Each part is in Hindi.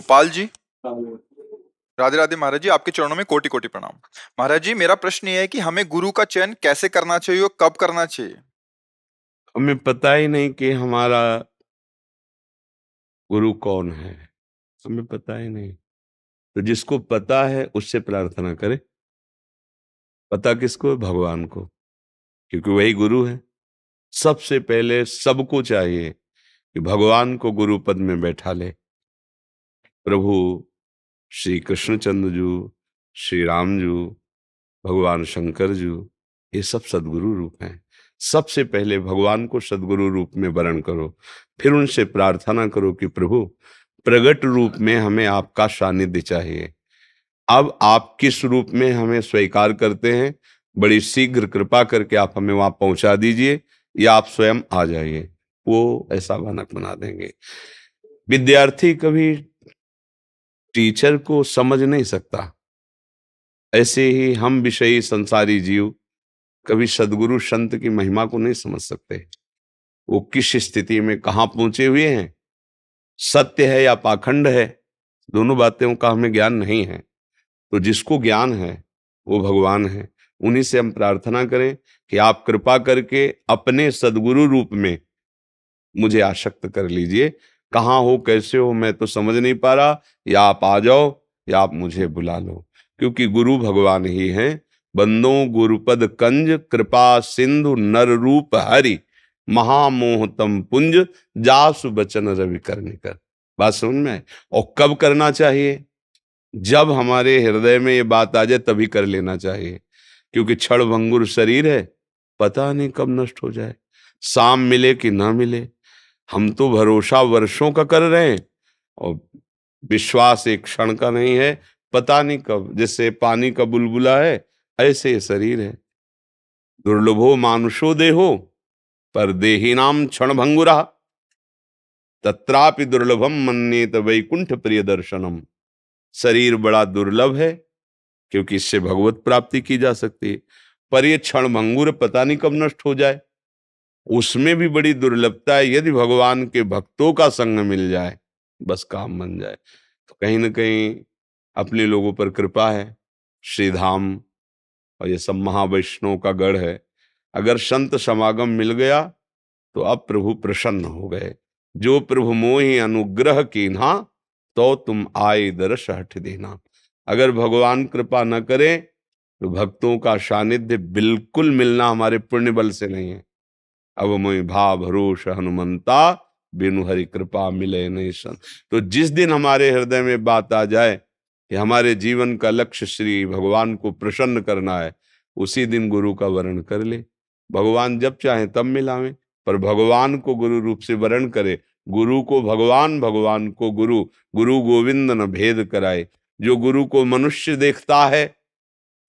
गोपाल जी। राधे राधे महाराज जी, आपके चरणों में कोटि कोटि प्रणाम। महाराज जी, मेरा प्रश्न ये है कि हमें गुरु का चयन कैसे करना चाहिए और कब करना चाहिए? हमें पता ही नहीं कि हमारा गुरु कौन है। हमें पता ही नहीं। तो जिसको पता है उससे प्रार्थना करें। पता किसको है? भगवान को, क्योंकि वही गुरु है। सबसे पहले सबको चाहिए कि भगवान को गुरु पद में बैठा ले। प्रभु श्री कृष्णचंद्र जी, श्री राम जी, भगवान शंकर जी, ये सब सदगुरु रूप हैं। सबसे पहले भगवान को सदगुरु रूप में वरण करो, फिर उनसे प्रार्थना करो कि प्रभु प्रगट रूप में हमें आपका सानिध्य चाहिए। अब आप किस रूप में हमें स्वीकार करते हैं, बड़ी शीघ्र कृपा करके आप हमें वहां पहुंचा दीजिए, या आप स्वयं आ जाइए, वो ऐसा भनक बना देंगे। विद्यार्थी कभी टीचर को समझ नहीं सकता, ऐसे ही हम विषयी संसारी जीव कभी सदगुरु संत की महिमा को नहीं समझ सकते। वो किस स्थिति में कहाँ पहुंचे हुए हैं, सत्य है या पाखंड है, दोनों बातों का हमें ज्ञान नहीं है। तो जिसको ज्ञान है वो भगवान है। उन्हीं से हम प्रार्थना करें कि आप कृपा करके अपने सदगुरु रूप में मुझे आसक्त कर लीजिए। कहाँ हो, कैसे हो, मैं तो समझ नहीं पा रहा, या आप आ जाओ या आप मुझे बुला लो, क्योंकि गुरु भगवान ही हैं। बंदो गुरुपद कंज कृपा सिंधु नर रूप हरि, महामोहतम पुंज जासु बचन रवि कर। बात समझ में? और कब करना चाहिए? जब हमारे हृदय में ये बात आ जाए तभी कर लेना चाहिए, क्योंकि क्षण भंगुर शरीर है, पता नहीं कब नष्ट हो जाए, शाम मिले कि ना मिले। हम तो भरोसा वर्षों का कर रहे हैं और विश्वास एक क्षण का नहीं है, पता नहीं कब। जैसे पानी का बुलबुला है, ऐसे ये शरीर है। दुर्लभो मानुषो देहो, पर देहिनाम क्षण भंगुरा, तत्रापि दुर्लभम मन्येत वैकुंठ प्रिय दर्शनम। शरीर बड़ा दुर्लभ है, क्योंकि इससे भगवत प्राप्ति की जा सकती है, पर ये क्षण भंगुर, पता नहीं कब नष्ट हो जाए। उसमें भी बड़ी दुर्लभता है, यदि भगवान के भक्तों का संग मिल जाए, बस काम बन जाए। तो कहीं ना कहीं अपने लोगों पर कृपा है। श्रीधाम और ये सब महावैष्णव का गढ़ है। अगर संत समागम मिल गया तो अब प्रभु प्रसन्न हो गए। जो प्रभु मोहि अनुग्रह कीन्हा, तो तुम आए दरस हठ देना। अगर भगवान कृपा न करे तो भक्तों का सानिध्य बिल्कुल मिलना हमारे पुण्य बल से नहीं है। अब मोहि भाव भरोस हनुमंता, बिनु हरि कृपा मिले नहीं सन। तो जिस दिन हमारे हृदय में बात आ जाए कि हमारे जीवन का लक्ष्य श्री भगवान को प्रसन्न करना है, उसी दिन गुरु का वरण कर ले। भगवान जब चाहे तब मिलावे, पर भगवान को गुरु रूप से वरण करे। गुरु को भगवान, भगवान को गुरु, गुरु गोविंद न भेद कराए। जो गुरु को मनुष्य देखता है,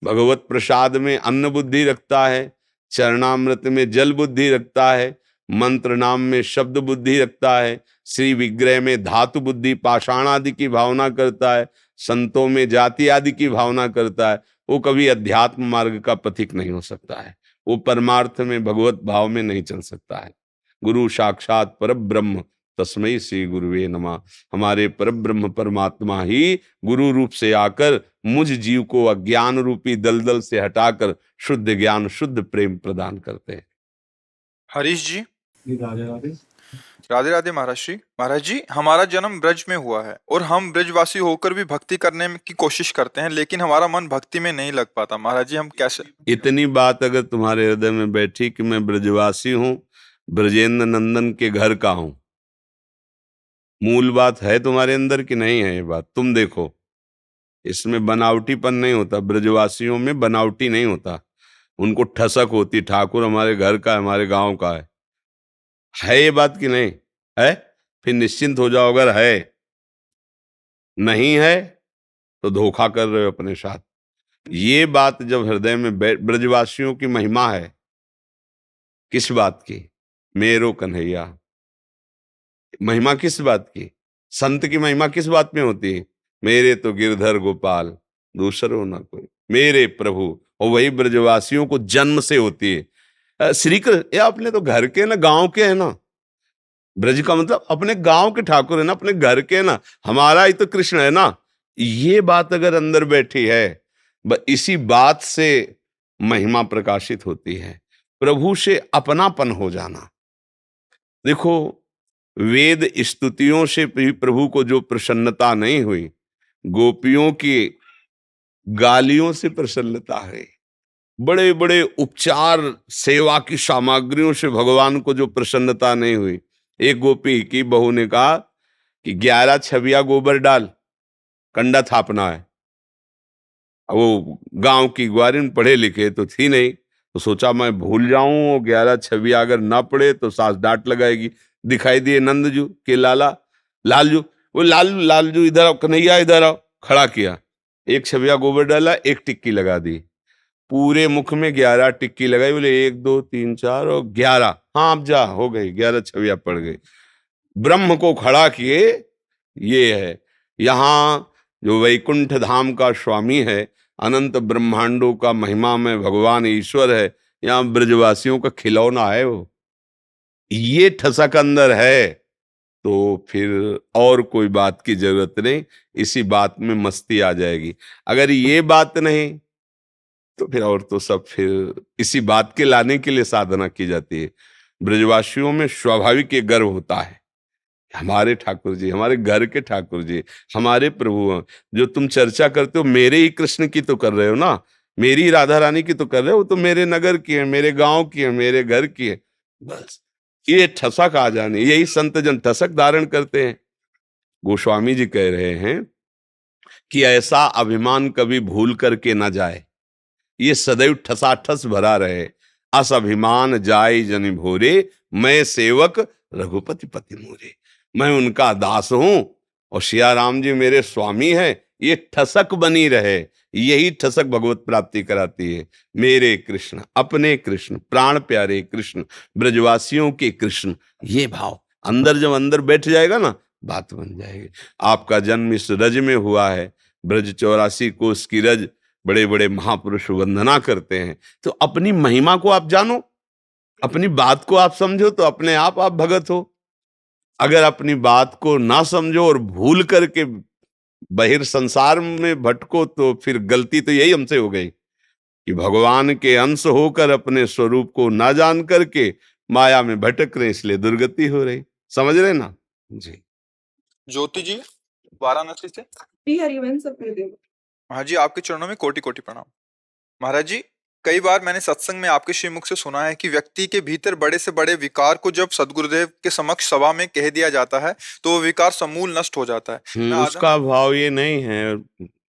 भगवत प्रसाद में अन्न बुद्धि रखता है, चरणामृत में जल बुद्धि रखता है, मंत्र नाम में शब्द बुद्धि रखता है, श्री विग्रह में धातु बुद्धि पाषाण आदि की भावना करता है, संतों में जाति आदि की भावना करता है, वो कभी अध्यात्म मार्ग का पथिक नहीं हो सकता है। वो परमार्थ में भगवत भाव में नहीं चल सकता है। गुरु साक्षात परब्रह्म, तस्मै श्री गुरुवे नमः। हमारे परब्रह्म परमात्मा ही गुरु रूप से आकर मुझ जीव को अज्ञान रूपी दलदल से हटाकर शुद्ध ज्ञान, शुद्ध प्रेम प्रदान करते हैं। हरीश जी। राधे राधे। राधे राधे महाराज जी। महाराज जी, हमारा जन्म ब्रज में हुआ है और हम ब्रजवासी होकर भी भक्ति करने की कोशिश करते हैं, लेकिन हमारा मन भक्ति में नहीं लग पाता। महाराज जी, हम कैसे? इतनी बात अगर तुम्हारे हृदय में बैठी कि मैं ब्रजवासी हूं, ब्रजेंद्र नंदन के घर का हूं, मूल बात है तुम्हारे अंदर कि नहीं है? ये बात तुम देखो, इसमें बनावटीपन नहीं होता। ब्रजवासियों में बनावटी नहीं होता, उनको ठसक होती, ठाकुर हमारे घर का है, हमारे गांव का है ये बात कि नहीं है? फिर निश्चिंत हो जाओ, अगर है, नहीं है तो धोखा कर रहे हो अपने साथ। ये बात जब हृदय में ब्रजवासियों की महिमा है, किस बात की? मेरो कन्हैया। महिमा किस बात की? संत की महिमा किस बात में होती है? मेरे तो गिरधर गोपाल, दूसरो ना कोई, मेरे प्रभु। और वही ब्रजवासियों को जन्म से होती है। श्री कृष्ण, ये अपने तो घर के ना, गांव के हैं ना, ब्रज का मतलब अपने गांव के ठाकुर है ना, अपने घर के ना, हमारा ही तो कृष्ण है ना। ये बात अगर अंदर बैठी है, इसी बात से महिमा प्रकाशित होती है, प्रभु से अपनापन हो जाना। देखो, वेद स्तुतियों से भी प्रभु को जो प्रसन्नता नहीं हुई, गोपियों की गालियों से प्रसन्नता है। बड़े बड़े उपचार सेवा की सामग्रियों से भगवान को जो प्रसन्नता नहीं हुई। एक गोपी की बहू ने कहा कि 11 छबिया गोबर डाल, कंडा थापना है। अब वो गांव की ग्वारिन पढ़े लिखे तो थी नहीं, तो सोचा मैं भूल जाऊं, 11 छबिया अगर ना पढ़े तो सास डांट लगाएगी। दिखाई दिए नंदजू के लाला, लालजू, वो लालजू इधर आओ, कन्हैया इधर आओ, खड़ा किया, एक छबिया गोबर डाला, एक टिक्की लगा दी, पूरे मुख में 11 टिक्की लगाई, बोले 1 2 3 4 और 11, हाँ अब जा, हो गई, 11 छवियां पड़ गई। ब्रह्म को खड़ा किए। ये है यहाँ जो वैकुंठ धाम का स्वामी है, अनंत ब्रह्मांडों का महिमा में भगवान ईश्वर है, यहाँ ब्रजवासियों का खिलौना है वो। ये ठसक अंदर है तो फिर और कोई बात की जरूरत नहीं, इसी बात में मस्ती आ जाएगी। अगर ये बात नहीं तो फिर और तो सब फिर इसी बात के लाने के लिए साधना की जाती है। ब्रजवासियों में स्वाभाविक ये गर्व होता है, हमारे ठाकुर जी, हमारे घर के ठाकुर जी, हमारे प्रभु हैं। जो तुम चर्चा करते हो मेरे ही कृष्ण की तो कर रहे हो ना, मेरी ही राधा रानी की तो कर रहे हो, वो तो मेरे नगर की है, मेरे गांव की है, मेरे घर की है। बस ये ठसक आ जानी, यही संत जन ठसक धारण करते हैं। गोस्वामी जी कह रहे हैं कि ऐसा अभिमान कभी भूल करके ना जाए, ये सदैव ठसाठस भरा रहे। अस अभिमान जाय जनि भोरे, मैं सेवक रघुपति पति मोरे। मैं उनका दास हूं और सिया राम जी मेरे स्वामी हैं, ये ठसक बनी रहे। यही ठसक भगवत प्राप्ति कराती है। मेरे कृष्ण, अपने कृष्ण, प्राण प्यारे कृष्ण, ब्रजवासियों के कृष्ण, ये भाव अंदर जब अंदर बैठ जाएगा ना, बात बन जाएगी। आपका जन्म इस रज में हुआ है, ब्रज 84 कोस की रज, बड़े बड़े महापुरुष वंदना करते हैं। तो अपनी महिमा को आप जानो, अपनी बात को आप समझो, तो अपने आप भगत हो। अगर अपनी बात को ना समझो और भूल करके बहिर संसार में भटको, तो फिर गलती तो यही हमसे हो गई कि भगवान के अंश होकर अपने स्वरूप को ना जान करके माया में भटक रहे, इसलिए दुर्गति हो रही। समझ रहे ना जी। ज्योति जी वाराणसी से। हरिवंश प्रदेव। हाँ जी, आपके चरणों में कोटि कोटि प्रणाम। महाराज जी, कई बार मैंने सत्संग में आपके श्रीमुख से सुना है कि व्यक्ति के भीतर बड़े से बड़े विकार को जब सदगुरुदेव के समक्ष सभा में कह दिया जाता है तो वो विकार समूल नष्ट हो जाता है। मैं आदम उसका भाव ये नहीं है,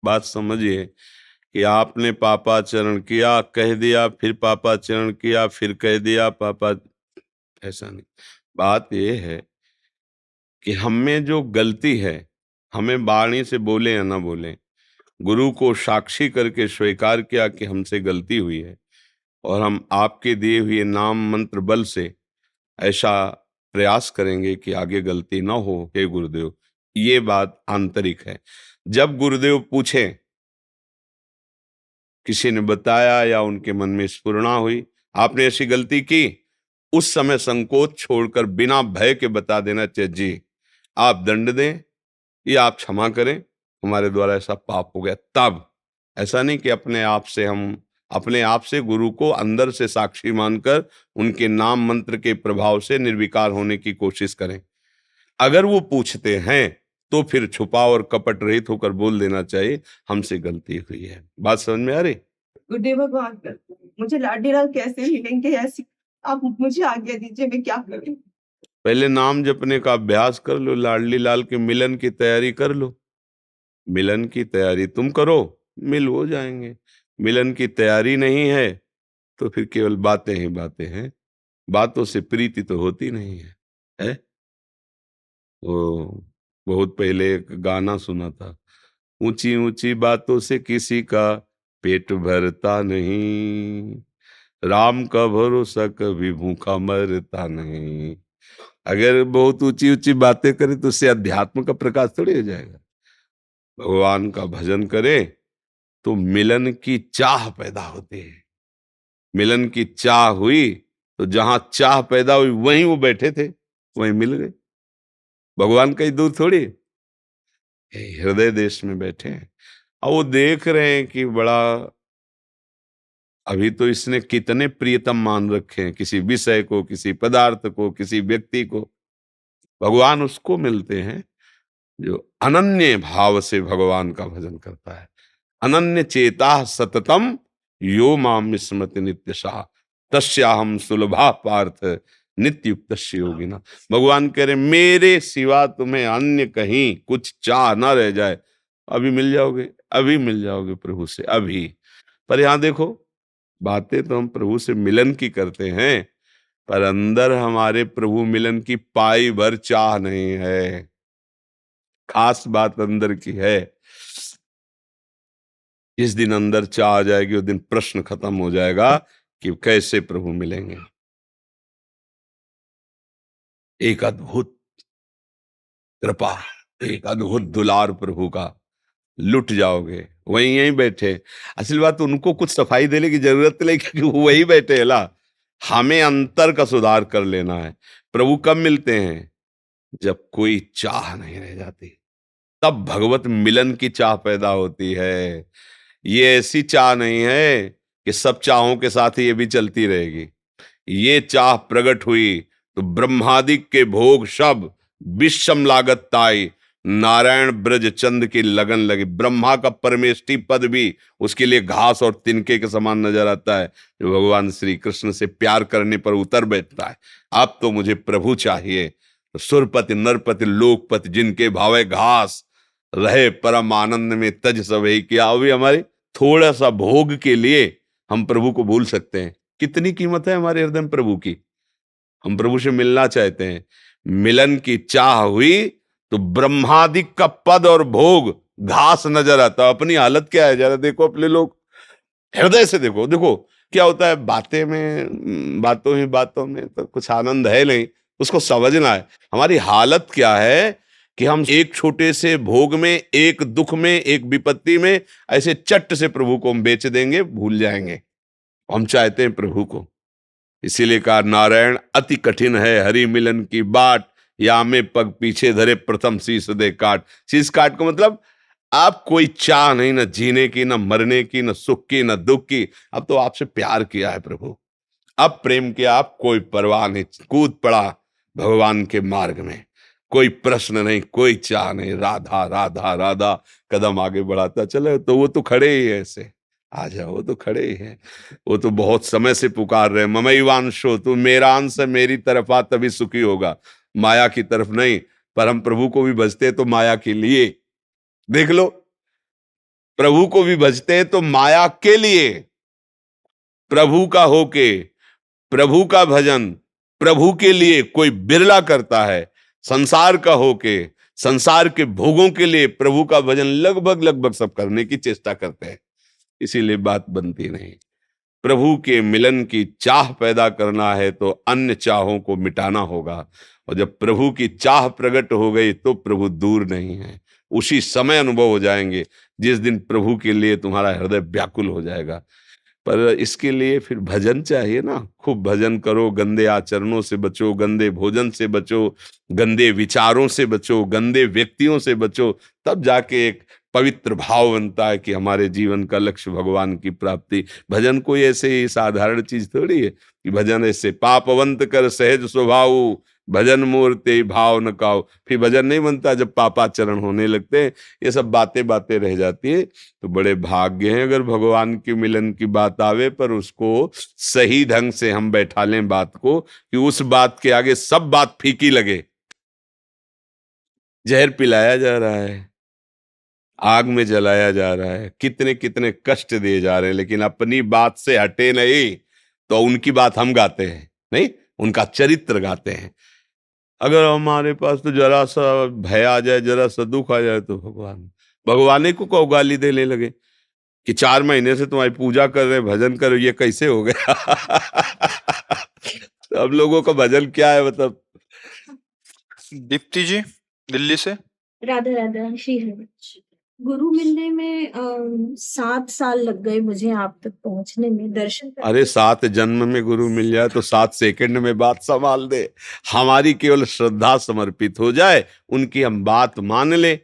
बात समझिए कि आपने पापाचरण किया, कह दिया, फिर पापाचरण किया, फिर कह दिया पापा, ऐसा नहीं। बात ये है कि हम में जो गलती है, हमें वाणी से बोले या ना बोले, गुरु को साक्षी करके स्वीकार किया कि हमसे गलती हुई है, और हम आपके दिए हुए नाम मंत्र बल से ऐसा प्रयास करेंगे कि आगे गलती ना हो, हे गुरुदेव। ये बात आंतरिक है। जब गुरुदेव पूछें, किसी ने बताया या उनके मन में स्फुरणा हुई आपने ऐसी गलती की, उस समय संकोच छोड़कर बिना भय के बता देना चाहिए, जी आप दंड दें या आप क्षमा करें, हमारे द्वारा ऐसा पाप हो गया। तब ऐसा नहीं कि अपने आप से गुरु को अंदर से साक्षी मानकर उनके नाम मंत्र के प्रभाव से निर्विकार होने की कोशिश करें। अगर वो पूछते हैं तो फिर छुपा और कपट रहित होकर बोल देना चाहिए, हमसे गलती हुई है। बात समझ में आ रही? गुड्डे भगवान, मुझे लाडी लाल कैसे मिलेंगे, ऐसी आप मुझे आज्ञा दीजिए, मैं क्या करूं? पहले नाम जपने का अभ्यास कर लो, लाडली लाल के मिलन की तैयारी कर लो। मिलन की तैयारी तुम करो, मिल हो जाएंगे। मिलन की तैयारी नहीं है तो फिर केवल बातें ही बातें हैं, बातों से प्रीति तो होती नहीं है। वो बहुत पहले एक गाना सुना था, ऊंची ऊंची बातों से किसी का पेट भरता नहीं, राम का भरोसा कभी भूखा मरता नहीं। अगर बहुत ऊंची ऊंची बातें करे तो उससे अध्यात्म का प्रकाश थोड़ी हो जाएगा। भगवान का भजन करे तो मिलन की चाह पैदा होती है। मिलन की चाह हुई तो जहां चाह पैदा हुई वहीं वो बैठे थे। वहीं मिल गए। भगवान कहीं दूर थोड़ी, हृदय देश में बैठे हैं। और वो देख रहे हैं कि बड़ा, अभी तो इसने कितने प्रियतम मान रखे हैं, किसी विषय को, किसी पदार्थ को, किसी व्यक्ति को। भगवान उसको मिलते हैं जो अनन्य भाव से भगवान का भजन करता है। अनन्य चेता सततम यो माम स्मृति नित्यशः तस्याहम सुलभा पार्थ नित्युक्त योगिना। भगवान कह रहे मेरे सिवा तुम्हें अन्य कहीं कुछ चाह ना रह जाए, अभी मिल जाओगे, अभी मिल जाओगे प्रभु से अभी। पर यहां देखो, बातें तो हम प्रभु से मिलन की करते हैं, पर अंदर हमारे प्रभु मिलन की पाई भर चाह नहीं है। खास बात अंदर की है। जिस दिन अंदर चाह आ जाएगी उस दिन प्रश्न खत्म हो जाएगा कि कैसे प्रभु मिलेंगे। एक अद्भुत कृपा, एक अद्भुत दुलार प्रभु का लुट जाओगे, वहीं यहीं बैठे। असल बात उनको कुछ सफाई देने की जरूरत नहीं, क्योंकि वो वही बैठे है ला। हमें अंतर का सुधार कर लेना है। प्रभु कब मिलते हैं? जब कोई चाह नहीं रह जाती, तब भगवत मिलन की चाह पैदा होती है। ये ऐसी चाह नहीं है कि सब चाहों के साथ ही ये भी चलती रहेगी। ये चाह प्रकट हुई तो ब्रह्मादिक के भोग सब विषम लागत ताई, नारायण ब्रज चंद की लगन लगी। ब्रह्मा का परमेष्टि पद भी उसके लिए घास और तिनके के समान नजर आता है, जो भगवान श्री कृष्ण से प्यार करने पर उतर बैठता है। अब तो मुझे प्रभु चाहिए। तो सुरपति नरपति लोकपति जिनके भावे घास, रहे परम आनंद में तज सभे किया। अभी हमारे थोड़ा सा भोग के लिए हम प्रभु को भूल सकते हैं। कितनी कीमत है हमारे हृदय में प्रभु की। हम प्रभु से मिलना चाहते हैं, मिलन की चाह हुई तो ब्रह्मादिक का पद और भोग घास नजर आता। अपनी हालत क्या है जरा देखो, अपने लोग हृदय से देखो। देखो क्या होता है, बातें में, बातों ही बातों में तो कुछ आनंद है नहीं, उसको समझना है। हमारी हालत क्या है कि हम एक छोटे से भोग में, एक दुख में, एक विपत्ति में ऐसे चट से प्रभु को हम बेच देंगे, भूल जाएंगे। हम चाहते हैं प्रभु को। इसीलिए कहा नारायण अति कठिन है हरि मिलन की बाट, या में पग पीछे धरे प्रथम शीश दे काट। शीश काट को मतलब आप कोई चाह नहीं, न जीने की, न मरने की, न सुख की, न दुख की। अब तो आपसे प्यार किया है प्रभु, अब प्रेम किया, आप कोई परवाह नहीं, कूद पड़ा भगवान के मार्ग में। कोई प्रश्न नहीं, कोई चाह नहीं, राधा राधा राधा कदम आगे बढ़ाता चले। तो वो तो खड़े ही है ऐसे, आ जाओ, वो तो खड़े ही हैं। वो तो बहुत समय से पुकार रहे, ममैवांशो, तू मेरा अंश है, मेरी तरफ आ तभी सुखी होगा, माया की तरफ नहीं। पर हम प्रभु को भी भजते तो माया के लिए। देख लो, प्रभु को भी भजते हैं तो माया के लिए। प्रभु का होके प्रभु का भजन प्रभु के लिए कोई बिरला करता है। संसार का होके संसार के भोगों के लिए प्रभु का भजन लगभग लगभग सब करने की चेष्टा करते हैं। इसीलिए बात बनती नहीं। प्रभु के मिलन की चाह पैदा करना है तो अन्य चाहों को मिटाना होगा। और जब प्रभु की चाह प्रकट हो गई तो प्रभु दूर नहीं है, उसी समय अनुभव हो जाएंगे जिस दिन प्रभु के लिए तुम्हारा हृदय व्याकुल हो जाएगा। पर इसके लिए फिर भजन चाहिए ना। खूब भजन करो, गंदे आचरणों से बचो, गंदे भोजन से बचो, गंदे विचारों से बचो, गंदे व्यक्तियों से बचो। तब जाके एक पवित्र भाव बनता है कि हमारे जीवन का लक्ष्य भगवान की प्राप्ति। भजन कोई ऐसे ही साधारण चीज थोड़ी है कि भजन ऐसे पापवंत कर सहज स्वभाव, भजन मूर्ति भाव न काओ। फिर भजन नहीं बनता जब पापाचरण होने लगते हैं, ये सब बातें बातें रह जाती है। तो बड़े भाग्य हैं अगर भगवान के मिलन की बात आवे, पर उसको सही ढंग से हम बैठा लें बात को, कि उस बात के आगे सब बात फीकी लगे। जहर पिलाया जा रहा है, आग में जलाया जा रहा है, कितने कितने कष्ट दिए जा रहे हैं, लेकिन अपनी बात से हटे नहीं। तो उनकी बात हम गाते हैं नहीं, उनका चरित्र गाते हैं। अगर हमारे पास तो जरा सा भय आ जाए, जरा सा दुख आ जाए, तो भगवान को गाली देने लगे कि 4 महीने से तुम्हारी पूजा कर रहे, भजन कर रहे, ये कैसे हो गया। तो हम लोगों का भजन क्या है मतलब। दीप्ति जी दिल्ली से। राधा राधा श्री हरि। गुरु मिलने में 7 साल लग गए मुझे आप तक पहुंचने में, दर्शन करने अरे 7 जन्म में गुरु मिल जाए तो 7 सेकंड में बात संभाल दे। हमारी केवल श्रद्धा समर्पित हो जाए, उनकी हम बात मान ले।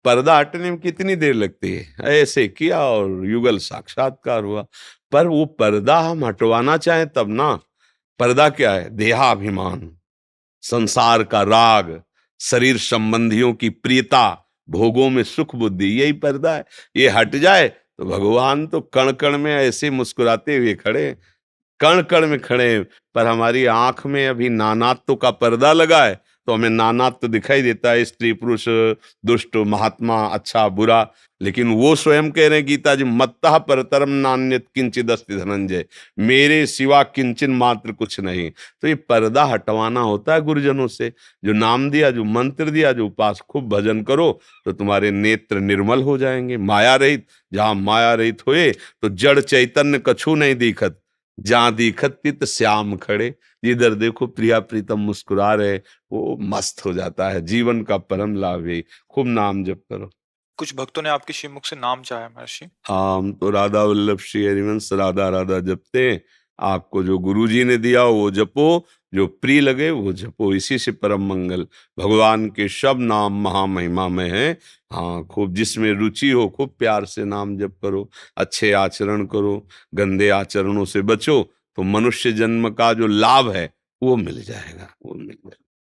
पर्दा हटने में कितनी देर लगती है, ऐसे किया और युगल साक्षात्कार हुआ। पर वो पर्दा हम हटवाना चाहें तब ना। पर्दा क्या है? देहाभिमान, संसार का राग, शरीर संबंधियों की प्रियता, भोगों में सुख बुद्धि, यही पर्दा है। ये हट जाए तो भगवान तो कण कण में ऐसे मुस्कुराते हुए खड़े हैं, कण कण में खड़े हैं। पर हमारी आंख में अभी नानात्व का पर्दा लगा है, तो हमें नानात्व दिखाई देता है, स्त्री पुरुष, दुष्ट महात्मा, अच्छा बुरा। लेकिन वो स्वयं कह रहे हैं गीता जी, मत्तः परतरम नान्यत् किंचिद अस्ति धनंजय, मेरे सिवा किंचन मात्र कुछ नहीं। तो ये पर्दा हटवाना होता है गुरुजनों से। जो नाम दिया, जो मंत्र दिया, जो उपास, खूब भजन करो तो तुम्हारे नेत्र निर्मल हो जाएंगे, माया रहित। जहां माया रहित हुए तो जड़ चैतन्य कछु नहीं दिखत, जहां दिखत चित श्याम खड़े। जिधर देखो प्रिया प्रीतम मुस्कुरा रहे, वो मस्त हो जाता है। जीवन का परम लाभ है। खूब नाम जप करो। कुछ भक्तों ने आपके श्रीमुख से नाम चाहा है महर्षि। हाँ, हम तो राधा वल्लभ श्री हरिवंश राधा राधा जपते हैं। आपको जो गुरु जी ने दिया वो जपो, जो प्रिय लगे वो जपो, इसी से परम मंगल। भगवान के सब नाम महामहिमा में है। हाँ, खूब जिसमें रुचि हो खूब प्यार से नाम जप करो, अच्छे आचरण करो, गंदे आचरणों से बचो, तो मनुष्य जन्म का जो लाभ है वो मिल जाएगा, वो मिल जाएगा।